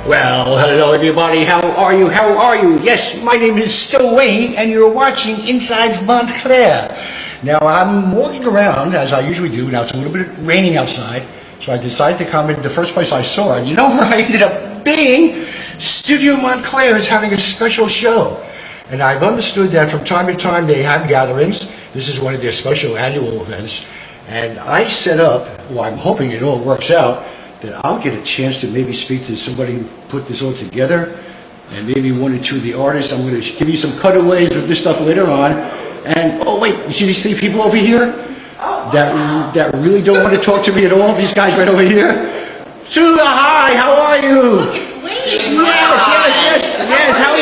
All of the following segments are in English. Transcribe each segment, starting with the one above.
Well, hello everybody, how are you, Yes, my name is Still Wayne, and you're watching Inside Montclair. Now, I'm walking around, as I usually do. Now, it's a little bit raining outside, so I decided to come in the first place I saw, and you know where I ended up being? Studio Montclair is having a special show. And I've understood that from time to time they have gatherings. This is one of their special annual events. And I set up, well, I'm hoping it all works out, that I'll get a chance to maybe speak to somebody who put this all together, and maybe one or two of the artists. I'm going to give you some cutaways of this stuff later on. And, oh wait, you see these three people over here? That really don't want to talk to me at all? These guys right over here? Sula, hi, how are you? Look, it's Wayne. Yes, how are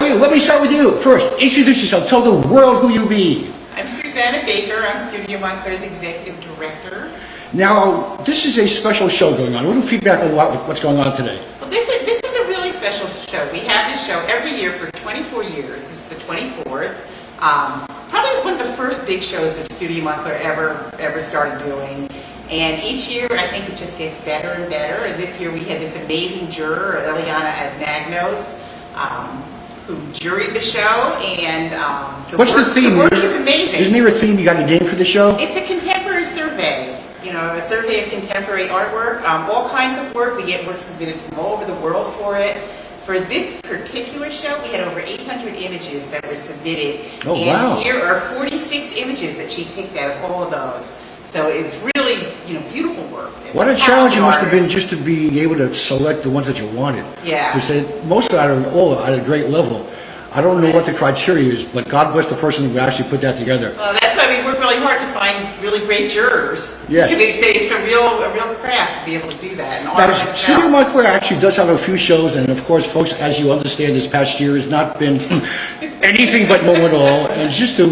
you? Let me start with you. First, introduce yourself, tell the world who you be. I'm Susanna Baker, I'm Studio Montclair's Executive Director. Now, this is a special show going on. A little feedback on what's going on today. Well, this is a really special show. We have this show every year for 24 years. This is the 24th. Probably one of the first big shows that Studio Montclair ever started doing. And each year, I think it just gets better and better. And this year we had this amazing juror, Eliana Adnagnos, who juried the show. And what's the theme? The work is amazing. Isn't there a theme? You got a name for the show? It's a contemporary survey. You know, a survey of contemporary artwork, all kinds of work. We get work submitted from all over the world for it. For this particular show, we had over 800 images that were submitted. Oh, and wow. Here are 46 images that she picked out of all of those. So it's really, beautiful work. What a challenge it must have been just to be able to select the ones that you wanted. Yeah. Because most of them are all at a great level. I don't know what the criteria is, but God bless the person who actually put that together. Well, that's why we work really hard to find really great jurors. Yes. It's a real craft to be able to do that. And Now, Studio Montclair actually does have a few shows, and of course, folks, as you understand, this past year has not been anything but normal at all. And just to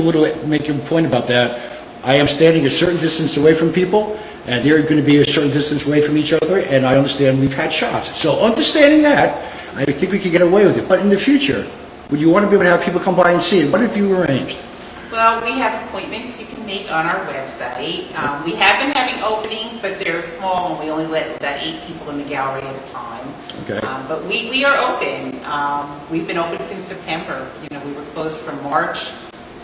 make a point about that, I am standing a certain distance away from people, and they're going to be a certain distance away from each other, and I understand we've had shots. So understanding that, I think we could get away with it. But in the future, would you want to be able to have people come by and see it? What if you arranged? Well, we have appointments you can make on our website. We have been having openings, but they're small, and we only let about 8 people in the gallery at a time. Okay. But we are open. We've been open since September. We were closed from March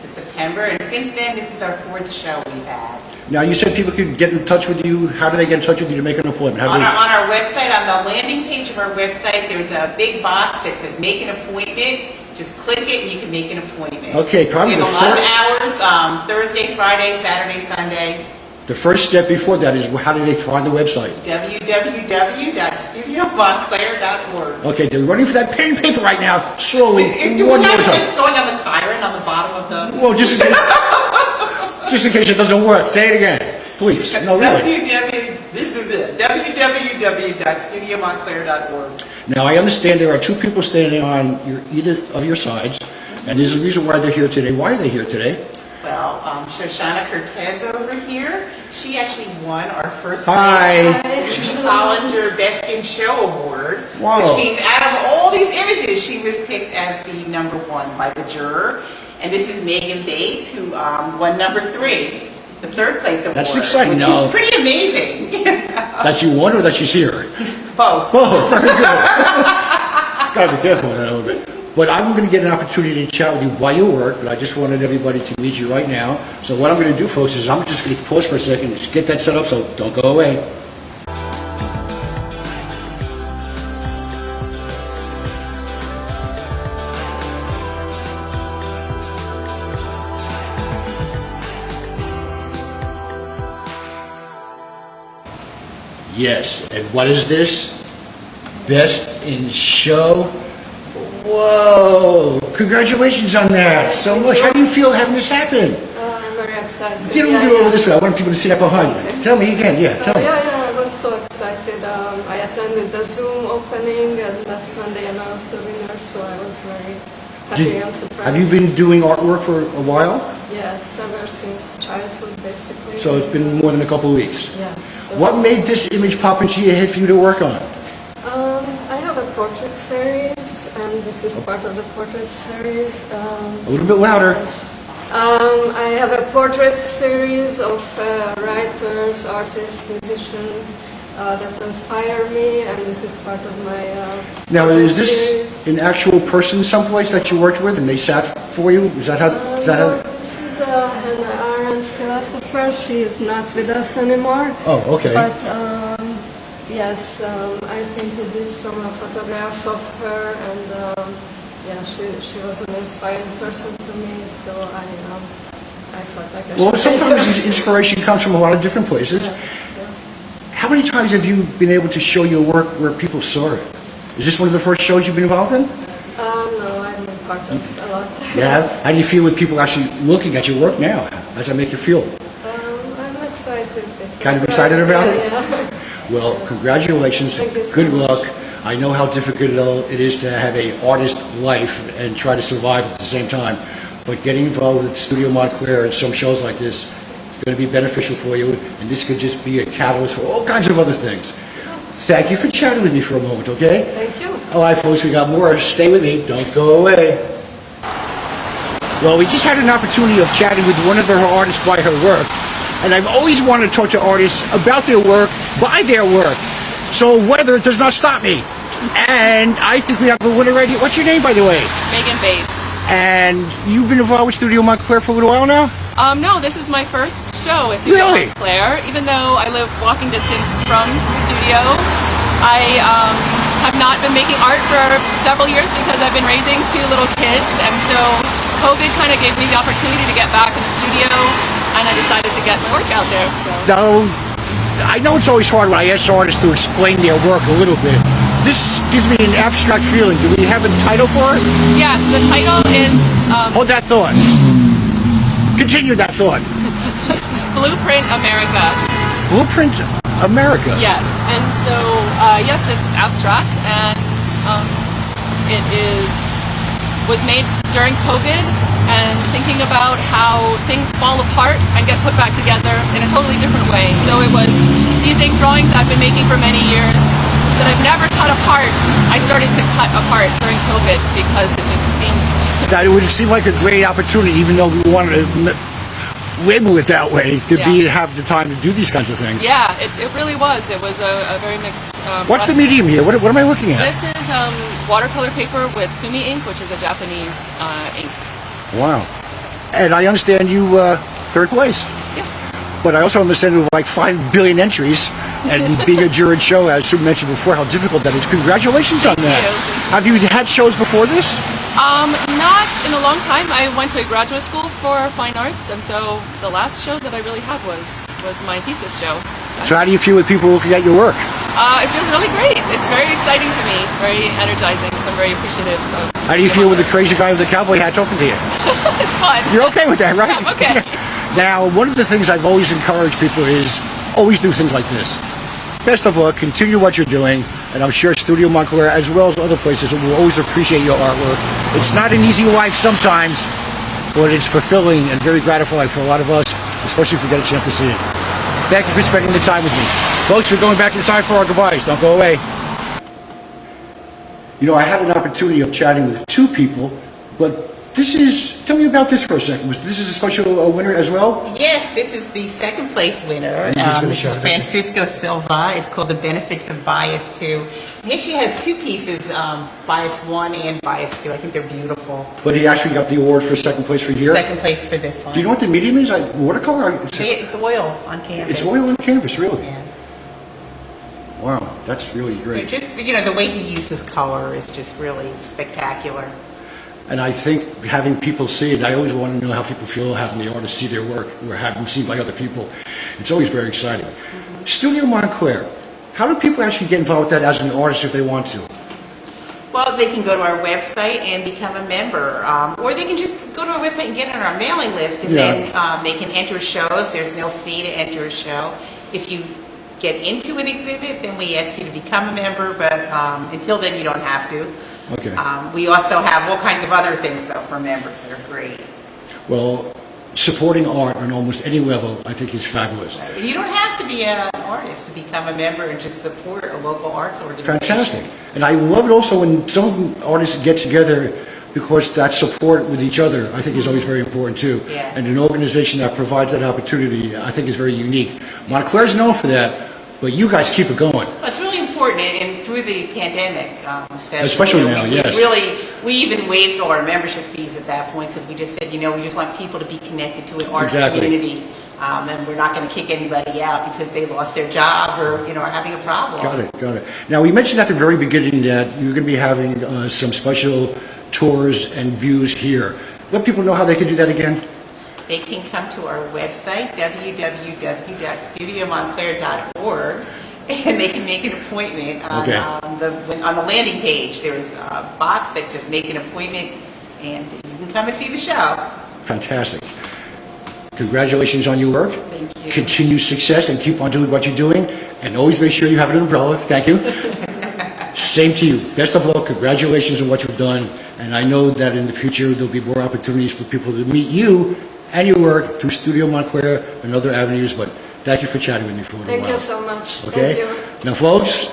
to September, and since then, this is our 4th show we've had. Now, you said people could get in touch with you. How do they get in touch with you to make an appointment? On our website, on the landing page of our website, there's a big box that says "Make an Appointment." Just click it and you can make an appointment. Okay, probably we have a lot of hours, Thursday, Friday, Saturday, Sunday. The first step before that is how do they find the website? www.studiomontclair.org. Okay, they're running for that pen and paper right now. Slowly, one more time. Going on the Chiron on the bottom of the... Well, just in case it doesn't work, say it again, please. No, really. www.studiomontclair.org. Now, I understand there are 2 people standing on either of your sides, and there's a reason why they're here today. Why are they here today? Well, Shoshana Cortez over here, she actually won our first Mimi Hollander Best in Show Award. Wow. Which means out of all these images, she was picked as the #1 by the juror. And this is Megan Bates, who won #3, the 3rd place award. That's exciting. Which is pretty amazing. That you won or that she's here? Both. Oh, very good. Gotta be careful with that a little bit. But I'm going to get an opportunity to chat with you while you work, but I just wanted everybody to meet you right now. So what I'm going to do, folks, is I'm just going to pause for a second, just get that set up, so don't go away. Yes, and what is this? Best in Show? Whoa! Congratulations on that so much. How do you feel having this happen? I'm very excited. Get over this way. I want people to see that behind you. Okay. Tell me again. Yeah, tell me. Yeah, I was so excited. I attended the Zoom opening, and that's when they announced the winner, so I was very happy and surprised. Have you been doing artwork for a while? Yes, ever since childhood, basically. So it's been more than a couple of weeks? Yes. What made this image pop into your head for you to work on? I have a portrait series, and this is part of the portrait series. A little bit louder. I have a portrait series of writers, artists, musicians, that inspire me, and this is part of my Now, is this series. an actual person someplace that you worked with and they sat for you? Is that how? Is that No, how? this is an Irish philosopher. She is not with us anymore. Oh, okay. But yes, I painted this from a photograph of her, and yeah, she was an inspiring person to me. So I felt like I Well, should paint sometimes her. inspiration comes from a lot of different places. Yeah. How many times have you been able to show your work where people saw it? Is this one of the first shows you've been involved in? No, I've been part of a lot. You have? How do you feel with people actually looking at your work now? How does that make you feel? I'm excited. because, Kind of excited about it? Yeah. Well, congratulations. Thank you so Good much. luck. I know how difficult it is to have an artist life and try to survive at the same time. But getting involved with Studio Montclair and some shows like this is going to be beneficial for you. And this could just be a catalyst for all kinds of other things. Thank you for chatting with me for a moment, okay? Thank you. All right, folks, we got more. Stay with me. Don't go away. Well, we just had an opportunity of chatting with one of her artists by her work. And I've always wanted to talk to artists about their work, by their work. So weather does not stop me. And I think we have a winner right here. What's your name, by the way? Megan Bates. And you've been involved with Studio Montclair for a little while now? No, this is my first show at Studio Really? Montclair. Even though I live walking distance from the studio, I have not been making art for several years because I've been raising 2 little kids, and so COVID kind of gave me the opportunity to get back in the studio, and I decided to get my work out there. So Now, I know it's always hard when I ask artists to explain their work a little bit. This gives me an abstract feeling. Do we have a title for it? yes, the title is Hold that thought. Continue that thought. Blueprint America. Blueprint America. Yes, and so yes, it's abstract, and it was made during COVID, and thinking about how things fall apart and get put back together in a totally different way. So it was using drawings I've been making for many years that I've never cut apart. I started to cut apart during COVID because it just seemed That it would seem like a great opportunity, even though we wanted to label it that way, to have the time to do these kinds of things. yeah, it really was. It was a very mixed. What's the process. medium here? What am I looking at? This is watercolor paper with sumi ink, which is a Japanese ink. Wow. And I understand you third place. Yes. But I also understand there were like 5 billion entries, and being a juried show, as Sue mentioned before, how difficult that is. Congratulations on that. you. Have you had shows before this? Not in a long time. I went to graduate school for fine arts, and so the last show that I really had was my thesis show. So how do you feel with people looking at your work? It feels really great. It's very exciting to me, very energizing, so I'm very appreciative of How do you feel with the crazy guy with the cowboy hat talking to you? It's fun. You're okay with that, right? I'm okay. Now, one of the things I've always encouraged people is always do things like this. Best of luck, continue what you're doing, and I'm sure Studio Montclair, as well as other places, will always appreciate your artwork. It's not an easy life sometimes, but it's fulfilling and very gratifying for a lot of us, especially if we get a chance to see it. Thank you for spending the time with me. Folks, we're going back inside for our goodbyes. Don't go away. You know, I had an opportunity of chatting with 2 people, but tell me about this for a second. This is a special winner as well? Yes, this is the second place winner. This is Francisco Silva. It's called The Benefits of Bias 2. He actually has 2 pieces, Bias 1 and Bias 2. I think they're beautiful. But he actually got the award for second place for here? Second place for this one. Do you know what the medium is? Like watercolor? It's oil on canvas. It's oil on canvas, really? Yeah. Wow, that's really great. Just, the way he uses color is just really spectacular. And I think having people see it, I always want to know how people feel having the artists see their work or have them seen by other people. It's always very exciting. Studio Montclair, how do people actually get involved with that as an artist if they want to? Well, they can go to our website and become a member, or they can just go to our website and get on our mailing list, and then they can enter shows. There's no fee to enter a show. If you get into an exhibit, then we ask you to become a member, but until then you don't have to. Okay. We also have all kinds of other things, though, for members that are great. Well, supporting art on almost any level, I think, is fabulous. And you don't have to be an artist to become a member and just support a local arts organization. Fantastic. And I love it also when some of the artists get together, because that support with each other, I think, is always very important too. Yeah. And an organization that provides that opportunity, I think, is very unique. Montclair's known for that, But you guys keep it going. Well, it's really important, and through the pandemic, Especially now, yes. We even waived all our membership fees at that point because we just said, we just want people to be connected to an arts Exactly. community, and we're not going to kick anybody out because they lost their job or are having a problem. Got it. Now, we mentioned at the very beginning that you're going to be having some special tours and views here. Let people know how they can do that again. They can come to our website, www.studiomontclair.org, and they can make an appointment on, Okay. on the landing page. There's a box that says make an appointment, and you can come and see the show. Fantastic. Congratulations on your work. Thank you. Continue success and keep on doing what you're doing. And always make sure you have an umbrella. Thank you. Same to you. Best of luck. Congratulations on what you've done. And I know that in the future there'll be more opportunities for people to meet you and your work through Studio Montclair and other avenues. But thank you for chatting with me for a little while. Thank you so much. Okay? Thank you. Now, folks,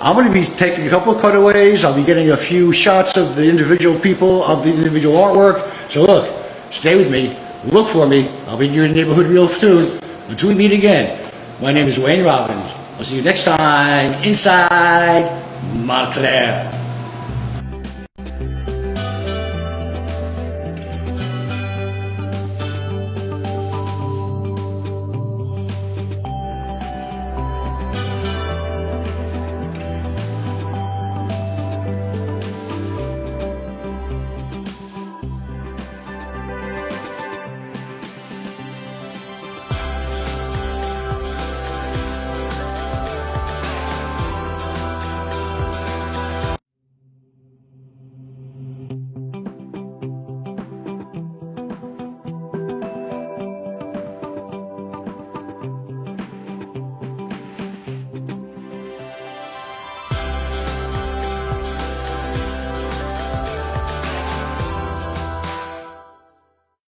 I'm going to be taking a couple of cutaways. I'll be getting a few shots of the individual people, of the individual artwork. So look, stay with me. Look for me. I'll be in your neighborhood real soon. Until we meet again, my name is Wayne Robbins. I'll see you next time inside Montclair.